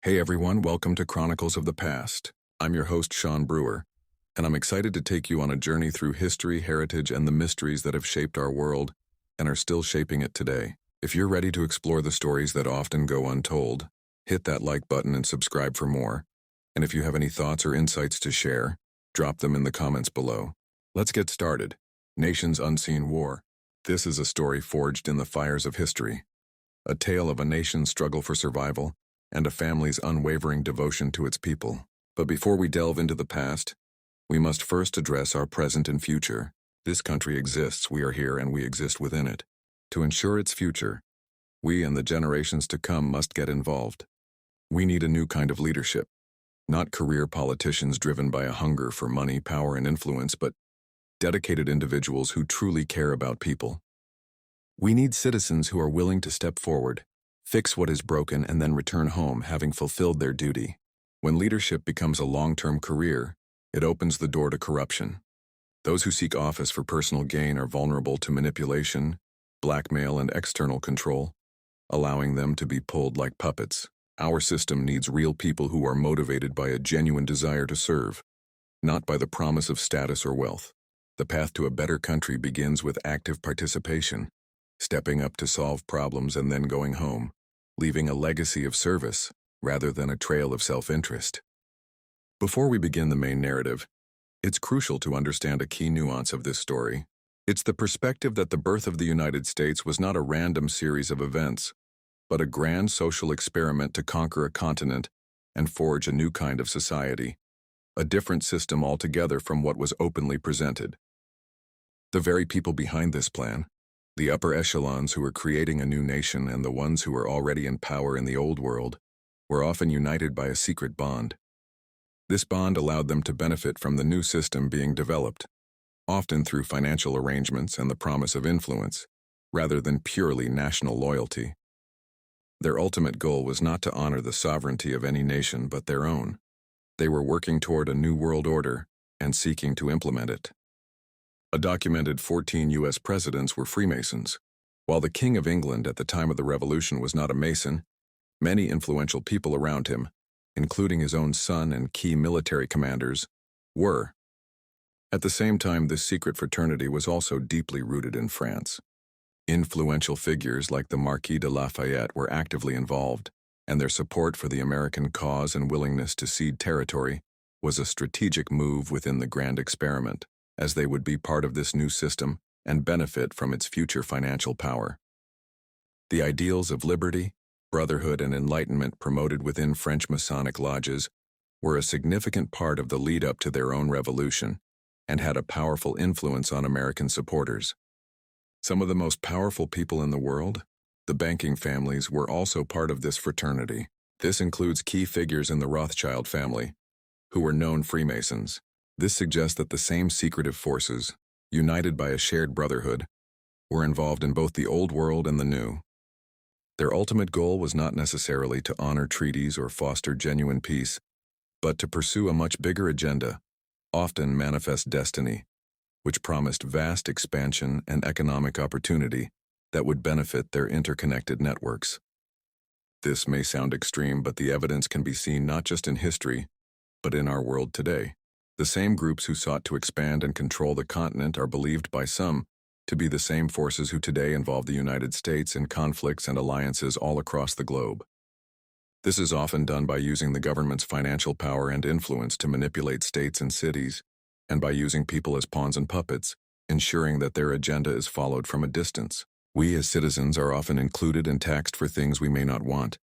Hey everyone, welcome to Chronicles of the Past. I'm your host, Sean Brewer, and I'm excited to take you on a journey through history, heritage, and the mysteries that have shaped our world and are still shaping it today. If you're ready to explore the stories that often go untold, hit that like button and subscribe for more. And if you have any thoughts or insights to share, drop them in the comments below. Let's get started. Nation's Unseen War. This is a story forged in the fires of history. A tale of a nation's struggle for survival and a family's unwavering devotion to its people. But before we delve into the past, we must first address our present and future. This country exists, we are here, and we exist within it. To ensure its future, we and the generations to come must get involved. We need a new kind of leadership, not career politicians driven by a hunger for money, power, and influence, but dedicated individuals who truly care about people. We need citizens who are willing to step forward, fix what is broken, and then return home having fulfilled their duty. When leadership becomes a long-term career, it opens the door to corruption. Those who seek office for personal gain are vulnerable to manipulation, blackmail, and external control, allowing them to be pulled like puppets. Our system needs real people who are motivated by a genuine desire to serve, not by the promise of status or wealth. The path to a better country begins with active participation, stepping up to solve problems and then going home, leaving a legacy of service rather than a trail of self-interest. Before we begin the main narrative, it's crucial to understand a key nuance of this story. It's the perspective that the birth of the United States was not a random series of events, but a grand social experiment to conquer a continent and forge a new kind of society, a different system altogether from what was openly presented. The very people behind this plan, the upper echelons who were creating a new nation and the ones who were already in power in the old world, were often united by a secret bond. This bond allowed them to benefit from the new system being developed, often through financial arrangements and the promise of influence, rather than purely national loyalty. Their ultimate goal was not to honor the sovereignty of any nation but their own. They were working toward a new world order and seeking to implement it. A documented 14 U.S. presidents were Freemasons. While the King of England at the time of the Revolution was not a Mason, many influential people around him, including his own son and key military commanders, were. At the same time, this secret fraternity was also deeply rooted in France. Influential figures like the Marquis de Lafayette were actively involved, and their support for the American cause and willingness to cede territory was a strategic move within the grand experiment, as they would be part of this new system and benefit from its future financial power. The ideals of liberty, brotherhood, and enlightenment promoted within French Masonic lodges were a significant part of the lead-up to their own revolution and had a powerful influence on American supporters. Some of the most powerful people in the world, the banking families, were also part of this fraternity. This includes key figures in the Rothschild family, who were known Freemasons. This suggests that the same secretive forces, united by a shared brotherhood, were involved in both the old world and the new. Their ultimate goal was not necessarily to honor treaties or foster genuine peace, but to pursue a much bigger agenda, often manifest destiny, which promised vast expansion and economic opportunity that would benefit their interconnected networks. This may sound extreme, but the evidence can be seen not just in history, but in our world today. The same groups who sought to expand and control the continent are believed by some to be the same forces who today involve the United States in conflicts and alliances all across the globe. This is often done by using the government's financial power and influence to manipulate states and cities, and by using people as pawns and puppets, ensuring that their agenda is followed from a distance. We as citizens are often included and taxed for things we may not want,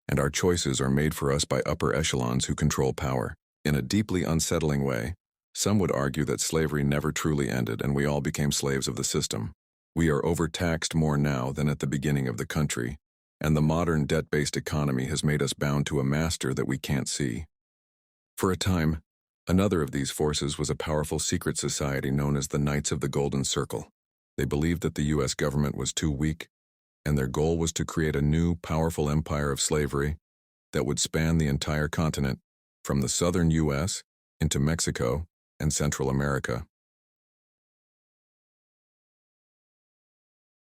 and our choices are made for us by upper echelons who control power. In a deeply unsettling way, some would argue that slavery never truly ended and we all became slaves of the system. We are overtaxed more now than at the beginning of the country, and the modern debt-based economy has made us bound to a master that we can't see. For a time, another of these forces was a powerful secret society known as the Knights of the Golden Circle. They believed that the U.S. government was too weak, and their goal was to create a new, powerful empire of slavery that would span the entire continent, from the southern U.S. into Mexico and Central America.